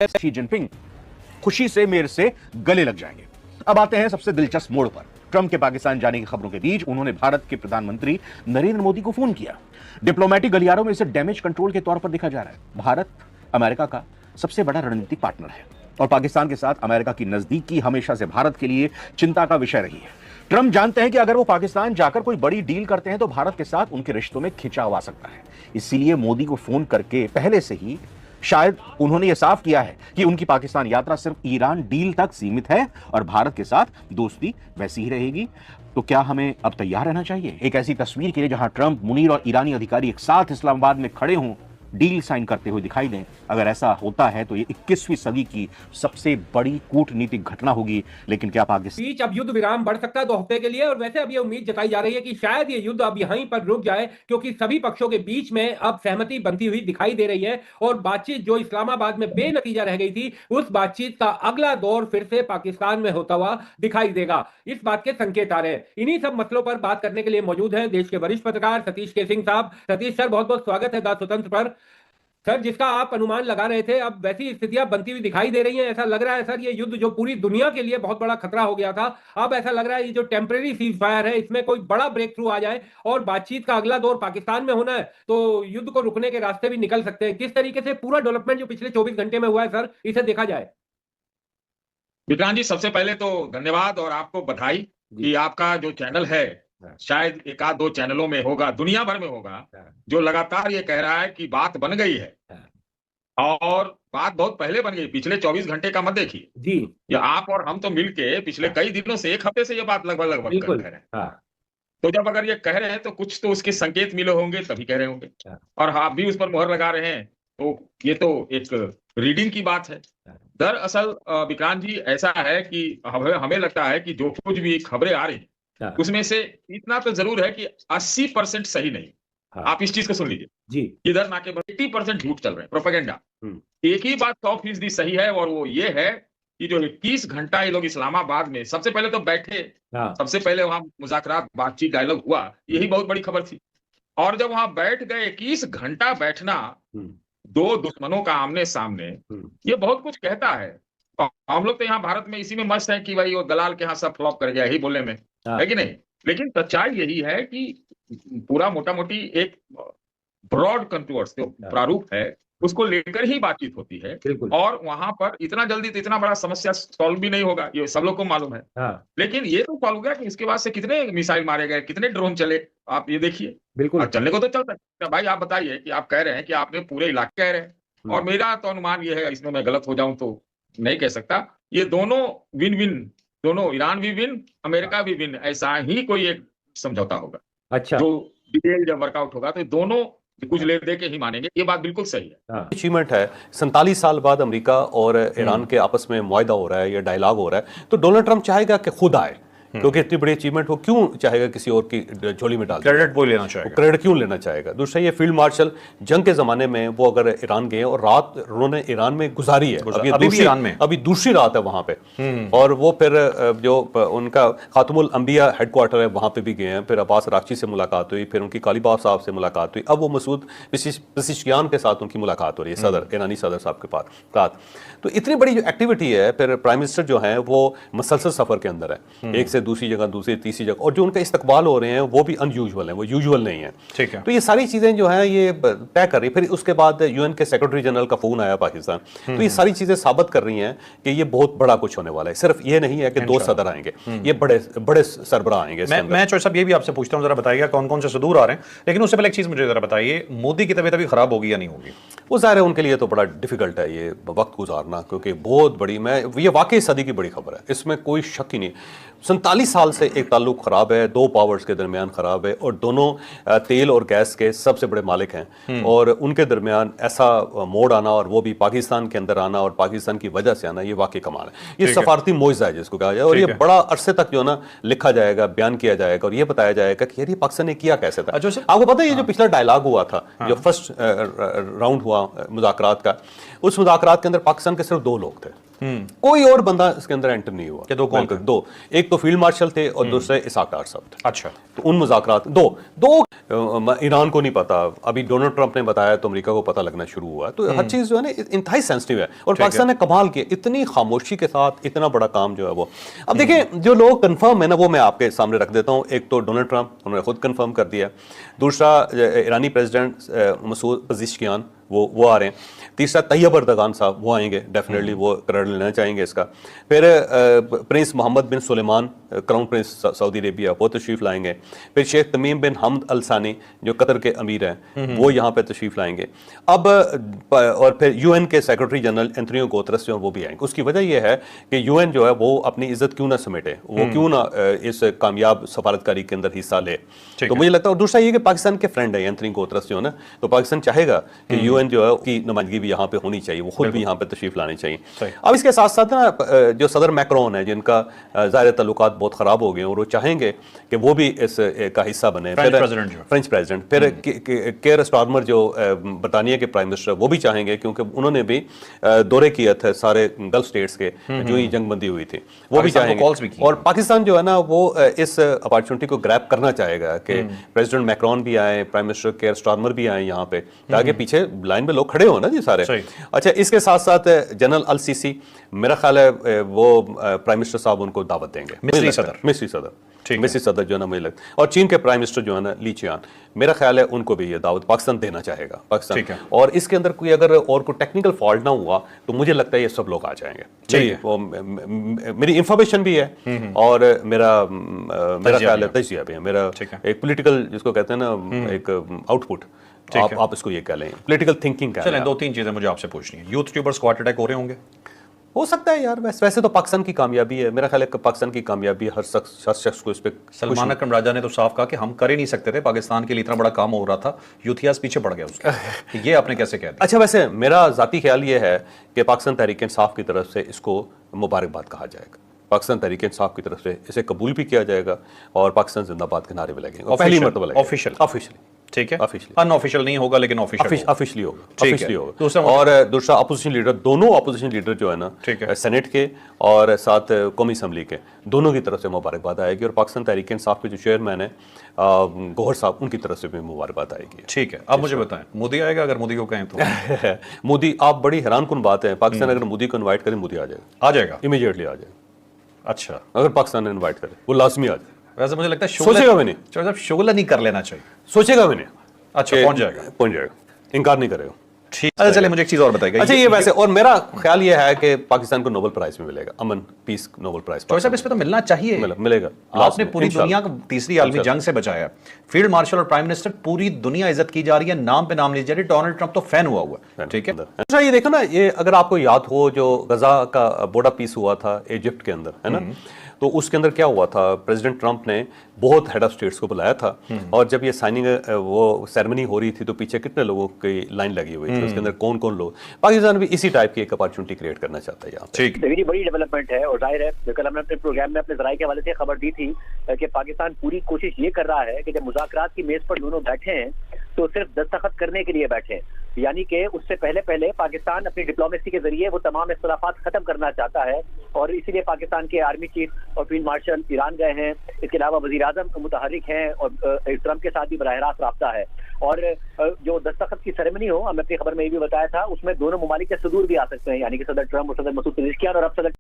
Xi Jinping खुशी से मेरे से गले लग जाएंगे। अब आते हैं सबसे दिलचस्प मोड़ पर। ट्रंप के पाकिस्तान जाने की खबरों के बीच उन्होंने भारत के प्रधानमंत्री नरेंद्र मोदी को फोन किया। डिप्लोमेटिक गलियारों में इसे डैमेज कंट्रोल के तौर पर देखा जा रहा है। भारत अमेरिका का सबसे बड़ा रणनीतिक पार्टनर है और पाकिस्तान के साथ अमेरिका की नजदीकी हमेशा से भारत के लिए चिंता का विषय रही है। ट्रंप जानते हैं कि अगर वो पाकिस्तान जाकर कोई बड़ी डील करते हैं तो भारत के साथ उनके रिश्तों में खिंचाव आ सकता है। इसीलिए मोदी को फोन करके पहले से ही शायद उन्होंने यह साफ किया है कि उनकी पाकिस्तान यात्रा सिर्फ ईरान डील तक सीमित है और भारत के साथ दोस्ती वैसी ही रहेगी। तो क्या हमें अब तैयार रहना चाहिए एक ऐसी तस्वीर के लिए जहां ट्रंप, मुनीर और ईरानी अधिकारी एक साथ इस्लामाबाद में खड़े हों, डील साइन करते हुए दिखाई दें? अगर ऐसा होता है तो ये 21वीं सदी की सबसे बड़ी कूटनीतिक घटना होगी। लेकिन क्या पाकिस्तान बीच अब युद्ध विराम बढ़ सकता है 2 हफ्ते के लिए, और वैसे अब ये उम्मीद जताई जा रही है कि शायद ये युद्ध अब यहीं पर रुक जाए, क्योंकि सभी पक्षों के बीच में अब सहमति बनती हुई दिखाई दे रही है और बातचीत जो इस्लामाबाद में बेनतीजा रह गई थी, उस बातचीत का अगला दौर फिर से पाकिस्तान में होता हुआ दिखाई देगा। इस बात के संकेत आ रहे हैं। इन्हीं सब मसलों पर बात करने के लिए मौजूद है देश के वरिष्ठ पत्रकार सतीश के सिंह साहब। सतीश सर, बहुत बहुत स्वागत है द स्वतंत्र पर। सर, जिसका आप अनुमान लगा रहे थे, अब वैसी स्थितियां बनती हुई दिखाई दे रही हैं। ऐसा लग रहा है सर, ये युद्ध जो पूरी दुनिया के लिए बहुत बड़ा खतरा हो गया था, अब ऐसा लग रहा है ये जो टेम्परेरी सीज फायर है, इसमें कोई बड़ा ब्रेक थ्रू आ जाए और बातचीत का अगला दौर पाकिस्तान में होना है तो युद्ध को रुकने के रास्ते भी निकल सकते हैं। किस तरीके से पूरा डेवलपमेंट जो पिछले 24 घंटे में हुआ है सर, इसे देखा जाए? विक्रांत जी, सबसे पहले तो धन्यवाद और आपको बधाई कि आपका जो चैनल है, शायद एक आध दो चैनलों में होगा, दुनिया भर में होगा, जो लगातार ये कह रहा है कि बात बन गई है। और बात बहुत पहले बन गई, पिछले 24 घंटे का मत देखिए जी। या आप और हम तो मिलके पिछले कई दिनों से, एक हफ्ते से ये बात लगभग कह रहे हैं। तो जब अगर ये कह रहे हैं तो कुछ तो उसके संकेत मिले होंगे, तभी कह रहे होंगे। और आप भी उस पर मोहर लगा रहे हैं, तो ये तो एक रीडिंग की बात है। दरअसल विक्रांत जी, ऐसा है कि हमें लगता है कि जो कुछ भी खबरें आ रही उसमें से इतना तो जरूर है कि 80% सही नहीं। आप इस चीज को सुन लीजिए जी। इधर ना के 80% झूठ चल रहे हैं, प्रोपेगेंडा। एक ही बात 100% सही है, और वो ये है कि जो 21 घंटा ये लोग इस्लामाबाद में सबसे पहले तो बैठे, सबसे पहले वहां मुज़ाकरात, बातचीत, डायलॉग हुआ, यही बहुत बड़ी खबर थी। और जब वहां बैठ गए, 21 घंटा बैठना दो दुश्मनों का आमने सामने, ये बहुत कुछ कहता है। और हम लोग तो यहाँ भारत में इसी में मस्त है कि भाई वो दलाल के यहाँ सब फ्लॉप कर गया, यही बोलने में है कि नहीं। लेकिन सच्चाई यही है कि पूरा मोटा मोटी एक ब्रॉड कंटूर्स जो प्रारूप है उसको लेकर ही बातचीत होती है। और वहां पर इतना जल्दी तो इतना बड़ा समस्या सॉल्व भी नहीं होगा, ये सब लोग को मालूम है। लेकिन ये तो सॉल्व हो गया कि इसके बाद से कितने मिसाइल मारे गए, कितने ड्रोन चले, आप ये देखिए। बिल्कुल चलने को तो चल सकता है। भाई आप बताइए कि आप कह रहे हैं कि आपने पूरे इलाके कह रहे हैं, और मेरा तो अनुमान ये है, इसमें मैं गलत हो जाऊं तो नहीं कह सकता, ये दोनों विन विन, दोनों, ईरान भी विन, अमेरिका भी विन, ऐसा ही कोई एक समझौता होगा। अच्छा, जो डिटेल जब वर्कआउट होगा तो दोनों कुछ ले दे के ही मानेंगे। ये बात बिल्कुल सही है। अचीवमेंट है, 47 साल बाद अमेरिका और ईरान के आपस में मुआहदा हो रहा है, ये डायलॉग हो रहा है, तो डोनाल्ड ट्रंप चाहेगा कि खुद आए, क्योंकि इतनी बड़ी अचीवमेंट वो क्यों चाहेगा किसी और की झोली में डाल, क्रेडिट वो लेना चाहेगा, क्रेडिट क्यों लेना चाहेगा। दूसरा, ये फील्ड मार्शल जंग के जमाने में वो अगर ईरान गए और रात उन्होंने ईरान में गुजारी है, अभी दूसरी रात है वहां पे, और वो फिर जो उनका खातमुल अंबिया हेडक्वार्टर है वहां पे भी गए हैं, फिर अब्बास अरागची से मुलाकात हुई, फिर उनकी कालीबाफ साहब से मुलाकात हुई, अब वो मसूद पेज़ेश्कियान के साथ उनकी मुलाकात हो रही है, सदर, ईरानी सदर साहब के पास। तो इतनी बड़ी जो एक्टिविटी है, फिर प्राइम मिनिस्टर जो है वो मसलसल सफर के अंदर है, एक से दूसरी जगह, दूसरी तीसरी जगह, और जो उनका इस्तकबाल हो रहे हैं वो भी अनयूजुअल है, वो यूजुअल नहीं है। ठीक है। तो ये सारी चीजें जो है ये तय कर रही। फिर उसके बाद यूएन के सेक्रेटरी जनरल का फोन आया पाकिस्तान, तो ये सारी चीजें साबित कर रही हैं कि ये बहुत बड़ा कुछ होने वाला है। सिर्फ ये नहीं है कि 2 सदर आएंगे, ये बड़े बड़े सरबराह आएंगे। मैं चौधरी साहब ये भी आपसे पूछता हूँ, जरा बताइएगा कौन कौन से सदूर आ रहे हैं, लेकिन उससे पहले एक चीज मुझे जरा बताइए, मोदी की तबीयत अभी खराब होगी या नहीं होगी? वो ज़ाहिर है उनके लिए तो बड़ा डिफिकल्ट है ये वक्त गुजारना, क्योंकि बहुत बड़ी, ये वाकई सदी की बड़ी खबर है, इसमें कोई शक ही नहीं। 47 साल से एक ताल्लुक खराब है, 2 पावर्स के दरमियान खराब है, और दोनों तेल और गैस के सबसे बड़े मालिक हैं, और उनके दरमियान ऐसा मोड़ आना, और वो भी पाकिस्तान के अंदर आना और पाकिस्तान की वजह से आना, ये वाकई कमाल है। ये सफारती मोइज़ा है जिसको कहा जाए, और ये बड़ा अरसे तक जो ना लिखा जाएगा, बयान किया जाएगा, और ये बताया जाएगा कि यार ये पाकिस्तान ने किया कैसे था। आपको पता है ये जो पिछला डायलॉग हुआ था, जो फर्स्ट राउंड हुआ मुज़ाकरात का, उस मुज़ाकरात के अंदर पाकिस्तान के सिर्फ 2 लोग थे, कोई और बंदा इसके अंदर एंटर नहीं हुआ। दो कौन थे? दो, एक तो फील्ड मार्शल थे और दूसरे इसाक डार साहब थे। अच्छा, तो उन मुज़ाकरात दो ईरान को नहीं पता, अभी डोनाल्ड ट्रंप ने बताया तो अमेरिका को पता लगना शुरू हुआ। तो हर चीज़ जो है ना इंतहाई सेंसिटिव है और पाकिस्तान ने कमाल किया, इतनी खामोशी के साथ इतना बड़ा काम जो है वो। अब देखिए जो लोग कंफर्म है ना वो मैं आपके सामने रख देता हूँ। एक तो डोनाल्ड ट्रंप, उन्होंने खुद कंफर्म कर दिया। दूसरा ईरानी प्रेसिडेंट मसूद पज़ेश्कियान वो आ रहे हैं। तीसरा तैयब अर्दगान साहब वो आएंगे, डेफिनेटली वो करार लेना चाहेंगे इसका। फिर prince Mohammed bin Sulaiman, crown prince Saudi Arabia, वो तशरीफ लाएंगे। फिर शेख तमीम बिन हमद अल सानी जो कतर के अमीर हैं वो यहाँ पे तशरीफ लाएंगे। अब और फिर यूएन के सेक्रेटरी जनरल एंथोनियो गुतेरेस जो वो भी आएंगे। उसकी वजह यह है कि यूएन जो है वो अपनी इज्जत क्यों ना समेटे, वो क्यों ना इस कामयाब सफारतकारी के अंदर हिस्सा ले। तो मुझे लगता है, और दूसरा ये कि पाकिस्तान के फ्रेंड है एंथोनियो गुतेरेस जो है ना, तो पाकिस्तान चाहेगा कि यूएन जो है उसकी नुमाइंदगी भी यहाँ पे होनी चाहिए, वो खुद भी यहाँ पे तशरीफ लानी चाहिए। अब इसके साथ साथ ना जो सदर मैक्रोन है जिनका ज़ाहिर ताल्लुकात बहुत ख़राब हो गए और वो चाहेंगे कि वो भी इस का हिस्सा बने। फ्रेंच प्रेसिडेंट, फिर केयर स्टारमर जो बरतानिया के प्राइम मिनिस्टर, वो भी चाहेंगे क्योंकि उन्होंने भी दौरे किए थे सारे गल्फ स्टेट्स के जो ही जंगबंदी हुई थी, वो भी चाहेंगे। और पाकिस्तान जो है ना वो इस अपॉर्चुनिटी को ग्रैब करना चाहेगा कि प्रेसिडेंट मैक्रोन भी आए, प्राइम मिनिस्टर केयर स्टारमर भी आए यहाँ पे, ताकि पीछे लाइन में लोग खड़े हो ना जी सारे। अच्छा, इसके साथ साथ जनरल अल सीसी, मेरा ख्याल है वो प्राइम मिनिस्टर साहब उनको दावत देंगे। मिस्री सदर जो है ना मुझे लगता है, और चीन के प्राइम मिनिस्टर जो है ना ली चियान, मेरा ख्याल है उनको भी ये दावत पाकिस्तान देना चाहेगा पाकिस्तान। और इसके अंदर कोई अगर और कोई टेक्निकल फॉल्ट ना हुआ तो मुझे लगता है ये सब लोग आ जाएंगे। मेरी इंफॉर्मेशन भी है और मेरा ख्याल है तजिया भी है, मेरा एक पॉलिटिकल जिसको कहते हैं ना एक आउटपुट, आप इसको ये कह लें पॉलिटिकल थिंकिंग का। चलें, 2-3 चीजें मुझे आपसे पूछनी है। यूथ ट्यूबर्स को हार्ट अटैक हो रहे होंगे? हो सकता है यार, वैसे तो पाकिस्तान की कामयाबी है, मेरा ख्याल है पाकिस्तान की कामयाबी हर शख्स को इस पे। सलमान अकरम राजा ने तो साफ कहा कि हम कर ही नहीं सकते थे, पाकिस्तान के लिए इतना बड़ा काम हो रहा था, यूथियास पीछे पड़ गया उसके। ये आपने कैसे कह दिया? अच्छा, वैसे मेरा जाती ख्याल ये है कि पाकिस्तान तहरीक इंसाफ की तरफ से इसको मुबारकबाद कहा जाएगा, पाकिस्तान तहरीक इंसाफ की तरफ से इसे कबूल भी किया जाएगा और पाकिस्तान जिंदाबाद के नारे भी लगेंगे पहली मरतबा लगेंगे ऑफिशियली। ठीक है, अनऑफिशियल नहीं होगा लेकिन ऑफिशियली होगा। और दूसरा अपोजिशन लीडर, दोनों अपोजिशन लीडर जो है ना सेनेट के और साथ कौमी असम्बली के, दोनों की तरफ से मुबारकबाद आएगी और पाकिस्तान तहरीक इंसाफ के जो चेयरमैन है गौहर साहब, उनकी तरफ से भी मुबारकबाद आएगी। ठीक है, अब मुझे बताएं मोदी आएगा? अगर मोदी को कहें तो मोदी, आप बड़ी हैरान कुन बात है, पाकिस्तान अगर मोदी को इन्वाइट करें मोदी आ जाएगा इमीडिएटली आ जाएगा। अच्छा, अगर पाकिस्तान ने इन्वाइट करे वो लाजमी आ जाए। वैसे मुझे लगता है सोचेगा भी नहीं, शोला नहीं कर लेना चाहिए, सोचेगा भी नहीं। अच्छा, पहुंच जाएगा, इनकार नहीं करेगा। ठीक है, चलिए मुझे एक चीज और बताइएगा। अच्छा, ये वैसे और मेरा ख्याल ये है कि पाकिस्तान को नोबेल प्राइज में मिलेगा, अमन पीस नोबेल प्राइज। तो इस पे तो मिलना चाहिए, मिलेगा। आपने पूरी दुनिया को तीसरी आलमी जंग से बचाया, फील्ड मार्शल और प्राइम मिनिस्टर, पूरी दुनिया इज्जत की जा रही है, नाम पे नाम ली जा रही है। डोनाल्ड ट्रंप तो फैन हुआ है। ठीक है, अच्छा, ये देखो ना, ये अगर आपको याद हो जो गजा का बॉर्डर पीस हुआ था इजिप्ट के अंदर, है ना, तो उसके अंदर क्या हुआ था, प्रेसिडेंट ट्रंप ने बहुत हेड ऑफ स्टेट्स को बुलाया था और जब ये साइनिंग वो सेरेमनी हो रही थी तो पीछे कितने लोगों की लाइन लगी हुई थी, उसके अंदर कौन कौन लोग। पाकिस्तान भी इसी टाइप की एक अपॉर्चुनिटी क्रिएट करना चाहता है यहाँ। ठीक, मेरी बड़ी डेवलपमेंट है और जाहिर है कल हमने अपने प्रोग्राम में अपने जराये के हवाले से खबर दी थी कि पाकिस्तान पूरी कोशिश ये कर रहा है कि जब मुज़ाकरात की मेज पर दोनों बैठे हैं तो सिर्फ दस्तखत करने के लिए बैठे हैं, यानी कि उससे पहले पाकिस्तान अपनी डिप्लोमेसी के जरिए वो तमाम इख्तलाफात खत्म करना चाहता है और इसीलिए पाकिस्तान के आर्मी चीफ और फील्ड मार्शल ईरान गए हैं। इसके अलावा वज़ीर आज़म मुतहर्रिक हैं और ट्रंप के साथ भी बराह रास्त राब्ता है। और जो दस्तखत की सेरेमनी हो, हमने अपनी खबर में ये भी बताया था, उसमें दोनों ममालिक के सदूर भी आ सकते हैं, यानी कि सदर ट्रंप और सदर मसूद पेज़ेश्कियान और अब सदर